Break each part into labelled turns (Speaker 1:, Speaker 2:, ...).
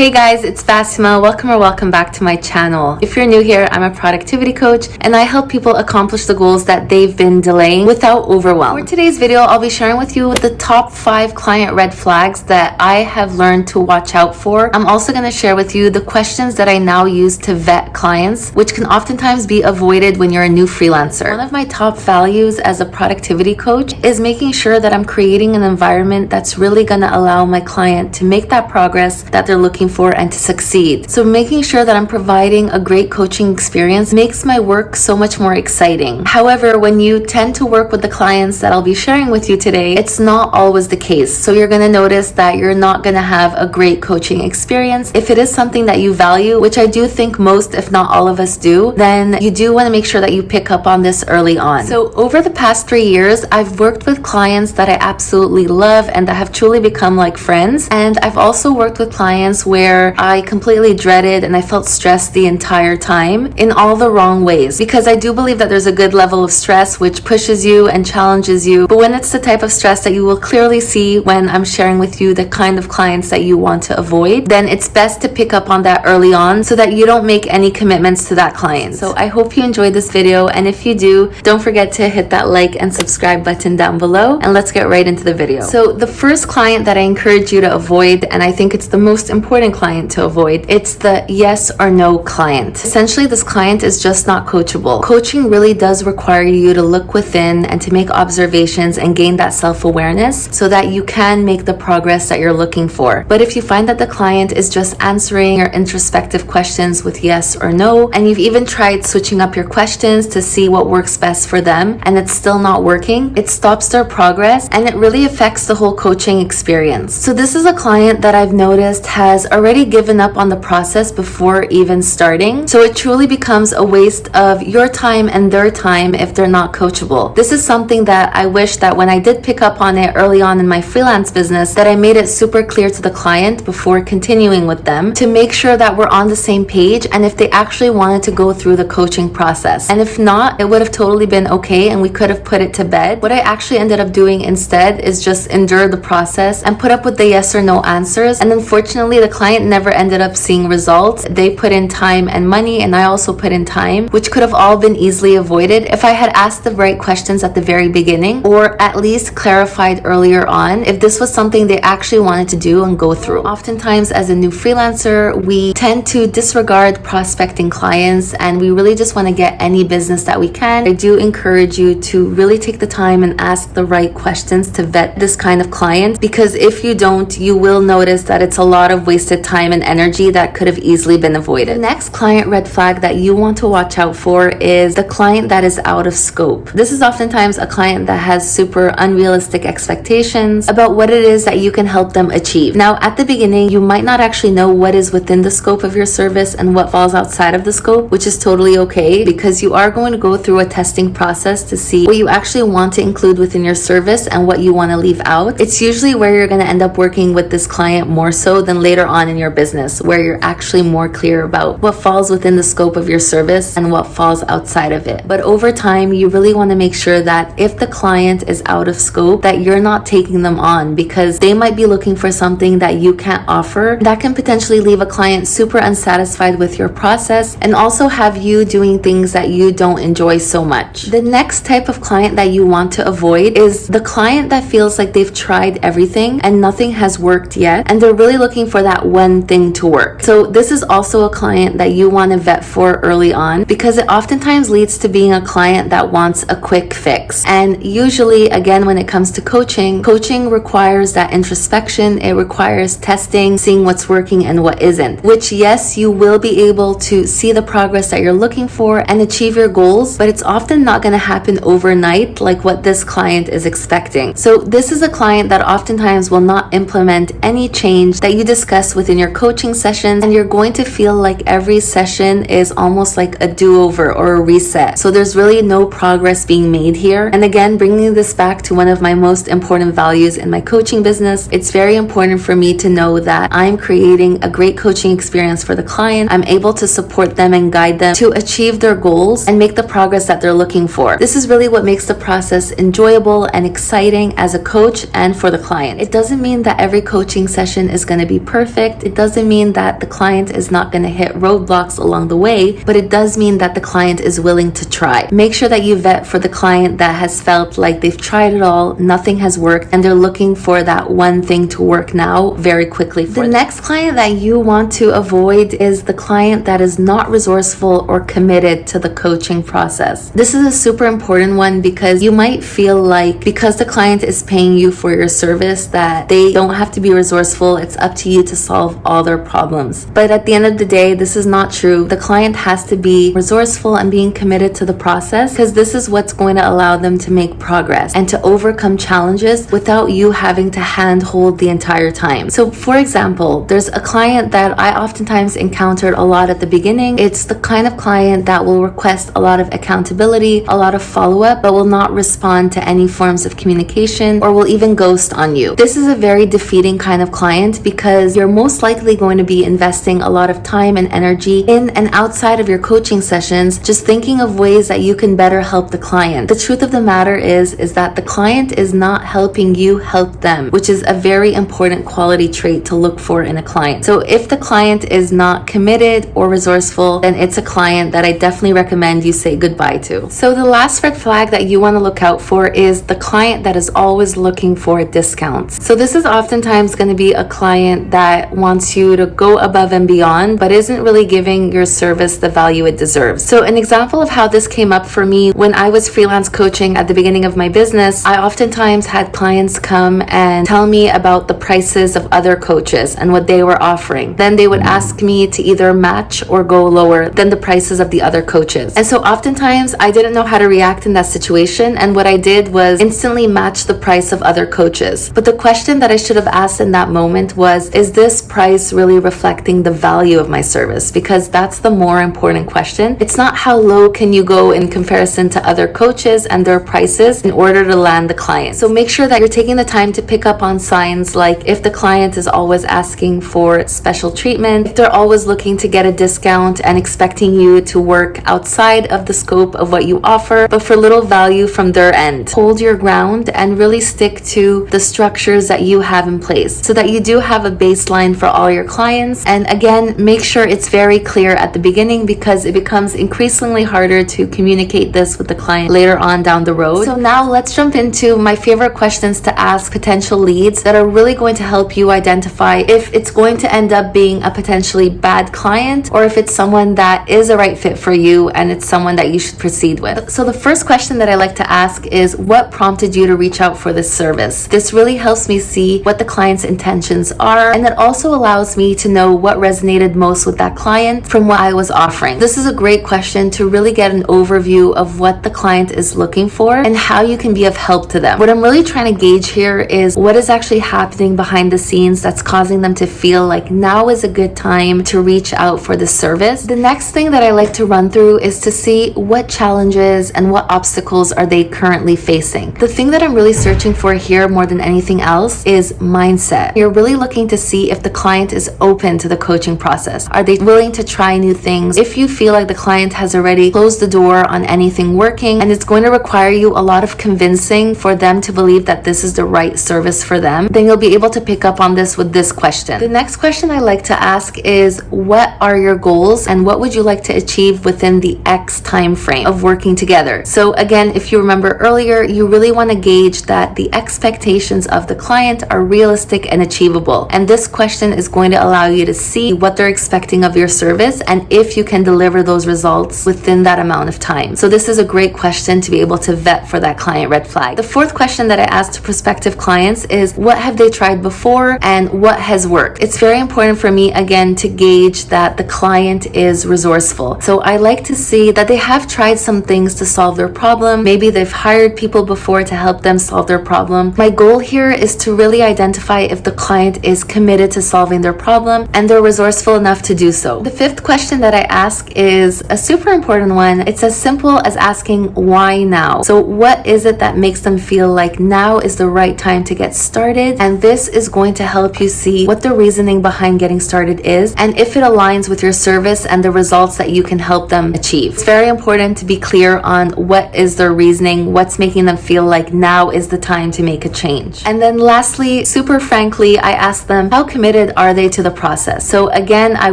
Speaker 1: Hey guys, it's Bassima. Welcome back to my channel. If you're new here, I'm a productivity coach and I help people accomplish the goals that they've been delaying without overwhelm. For today's video, I'll be sharing with you the top 5 client red flags that I have learned to watch out for. I'm also going to share with you the questions that I now use to vet clients, which can oftentimes be avoided when you're a new freelancer. One of my top values as a productivity coach is making sure that I'm creating an environment that's really going to allow my client to make that progress that they're looking for and to succeed. So making sure that I'm providing a great coaching experience makes my work so much more exciting. However, when you tend to work with the clients that I'll be sharing with you today, it's not always the case. So you're going to notice that you're not going to have a great coaching experience. If it is something that you value, which I do think most, if not all of us do, then you do want to make sure that you pick up on this early on. So over the past 3 years, I've worked with clients that I absolutely love and that have truly become like friends. And I've also worked with clients where I completely dreaded and I felt stressed the entire time in all the wrong ways, because I do believe that there's a good level of stress which pushes you and challenges you. But when it's the type of stress that you will clearly see when I'm sharing with you the kind of clients that you want to avoid, then it's best to pick up on that early on so that you don't make any commitments to that client. So I hope you enjoyed this video, and if you do, don't forget to hit that like and subscribe button down below, and let's get right into the video. So the first client that I encourage you to avoid, and I think it's the most important client to avoid, it's the yes or no client. Essentially, this client is just not coachable. Coaching really does require you to look within and to make observations and gain that self-awareness so that you can make the progress that you're looking for. But if you find that the client is just answering your introspective questions with yes or no, and you've even tried switching up your questions to see what works best for them, and it's still not working, it stops their progress and it really affects the whole coaching experience. So this is a client that I've noticed has already given up on the process before even starting. So it truly becomes a waste of your time and their time if they're not coachable. This is something that I wish that when I did pick up on it early on in my freelance business, that I made it super clear to the client before continuing with them to make sure that we're on the same page and if they actually wanted to go through the coaching process. And if not, it would have totally been okay and we could have put it to bed. What I actually ended up doing instead is just endure the process and put up with the yes or no answers. And unfortunately, the client never ended up seeing results. They put in time and money, and I also put in time, which could have all been easily avoided if I had asked the right questions at the very beginning, or at least clarified earlier on if this was something they actually wanted to do and go through. Oftentimes, as a new freelancer, we tend to disregard prospecting clients and we really just want to get any business that we can. I do encourage you to really take the time and ask the right questions to vet this kind of client, because if you don't, you will notice that it's a lot of wasted time and energy that could have easily been avoided. The next client red flag that you want to watch out for is the client that is out of scope. This is oftentimes a client that has super unrealistic expectations about what it is that you can help them achieve. Now, at the beginning, you might not actually know what is within the scope of your service and what falls outside of the scope, which is totally okay, because you are going to go through a testing process to see what you actually want to include within your service and what you want to leave out. It's usually where you're going to end up working with this client more so than later on in your business, where you're actually more clear about what falls within the scope of your service and what falls outside of it. But over time, you really want to make sure that if the client is out of scope, that you're not taking them on, because they might be looking for something that you can't offer. That can potentially leave a client super unsatisfied with your process and also have you doing things that you don't enjoy so much. The next type of client that you want to avoid is the client that feels like they've tried everything and nothing has worked yet, and they're really looking for that one thing to work. So this is also a client that you want to vet for early on, because it oftentimes leads to being a client that wants a quick fix. And usually, again, when it comes to coaching requires that introspection. It requires testing, seeing what's working and what isn't, which, yes, you will be able to see the progress that you're looking for and achieve your goals, but it's often not going to happen overnight like what this client is expecting. So this is a client that oftentimes will not implement any change that you discuss within your coaching sessions, and you're going to feel like every session is almost like a do-over or a reset. So there's really no progress being made here. And again, bringing this back to one of my most important values in my coaching business, it's very important for me to know that I'm creating a great coaching experience for the client. I'm able to support them and guide them to achieve their goals and make the progress that they're looking for. This is really what makes the process enjoyable and exciting as a coach and for the client. It doesn't mean that every coaching session is going to be perfect. perfect. It doesn't mean that the client is not going to hit roadblocks along the way, but it does mean that the client is willing to try. Make sure that you vet for the client that has felt like they've tried it all, nothing has worked, and they're looking for that one thing to work now very quickly. The next client that you want to avoid is the client that is not resourceful or committed to the coaching process. This is a super important one because you might feel like because the client is paying you for your service that they don't have to be resourceful. It's up to you to solve all their problems. But at the end of the day, this is not true. The client has to be resourceful and being committed to the process because this is what's going to allow them to make progress and to overcome challenges without you having to handhold the entire time. So for example, there's a client that I oftentimes encountered a lot at the beginning. It's the kind of client that will request a lot of accountability, a lot of follow-up, but will not respond to any forms of communication or will even ghost on you. This is a very defeating kind of client because you're most likely going to be investing a lot of time and energy in and outside of your coaching sessions, just thinking of ways that you can better help the client. The truth of the matter is that the client is not helping you help them, which is a very important quality trait to look for in a client. So if the client is not committed or resourceful, then it's a client that I definitely recommend you say goodbye to. So the last red flag that you want to look out for is the client that is always looking for discounts. So this is oftentimes going to be a client that wants you to go above and beyond, but isn't really giving your service the value it deserves. So an example of how this came up for me when I was freelance coaching at the beginning of my business, I oftentimes had clients come and tell me about the prices of other coaches and what they were offering. Then they would ask me to either match or go lower than the prices of the other coaches. And so oftentimes I didn't know how to react in that situation, and what I did was instantly match the price of other coaches. But the question that I should have asked in that moment was, is this price really reflecting the value of my service? Because that's the more important question. It's not how low can you go in comparison to other coaches and their prices in order to land the client. So make sure that you're taking the time to pick up on signs like if the client is always asking for special treatment, if they're always looking to get a discount and expecting you to work outside of the scope of what you offer, but for little value from their end. Hold your ground and really stick to the structures that you have in place so that you do have a baseline for all your clients. And again, make sure it's very clear at the beginning because it becomes increasingly harder to communicate this with the client later on down the road. So now let's jump into my favorite questions to ask potential leads that are really going to help you identify if it's going to end up being a potentially bad client or if it's someone that is a right fit for you and it's someone that you should proceed with. So the first question that I like to ask is, what prompted you to reach out for this service? This really helps me see what the client's intentions are, and it also allows me to know what resonated most with that client from what I was offering. This is a great question to really get an overview of what the client is looking for and how you can be of help to them. What I'm really trying to gauge here is what is actually happening behind the scenes that's causing them to feel like now is a good time to reach out for this service. The next thing that I like to run through is to see what challenges and what obstacles are they currently facing. The thing that I'm really searching for here more than anything else is mindset. You're really looking to see if the client is open to the coaching process. Are they willing to try new things? If you feel like the client has already closed the door on anything working and it's going to require you a lot of convincing for them to believe that this is the right service for them, then you'll be able to pick up on this with this question. The next question I like to ask is, what are your goals and what would you like to achieve within the X time frame of working together? So again, if you remember earlier, you really want to gauge that the expectations of the client are realistic and achievable. And this question is going to allow you to see what they're expecting of your service and if you can deliver those results within that amount of time. So this is a great question to be able to vet for that client red flag. The fourth question that I ask to prospective clients is, what have they tried before and what has worked? It's very important for me, again, to gauge that the client is resourceful. So I like to see that they have tried some things to solve their problem. Maybe they've hired people before to help them solve their problem. My goal here is to really identify if the client is committed to solving their problem and they're resourceful enough to do so. The fifth question that I ask is a super important one. It's as simple as asking, why now? So what is it that makes them feel like now is the right time to get started? And this is going to help you see what the reasoning behind getting started is and if it aligns with your service and the results that you can help them achieve. It's very important to be clear on what is their reasoning, what's making them feel like now is the time to make a change. And then lastly, super frankly, I ask them, how committed committed are they to the process? So again, I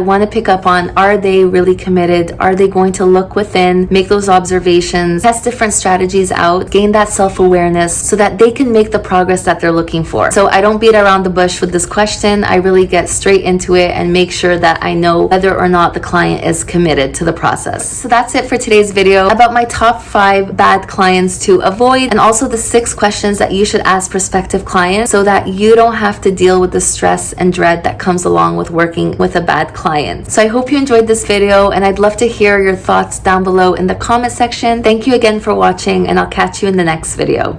Speaker 1: want to pick up on, are they really committed? Are they going to look within, make those observations, test different strategies out, gain that self-awareness so that they can make the progress that they're looking for? So I don't beat around the bush with this question. I really get straight into it and make sure that I know whether or not the client is committed to the process. So that's it for today's video about my top 5 bad clients to avoid, and also the 6 questions that you should ask prospective clients so that you don't have to deal with the stress and dread that comes along with working with a bad client. So I hope you enjoyed this video, and I'd love to hear your thoughts down below in the comment section. Thank you again for watching, and I'll catch you in the next video.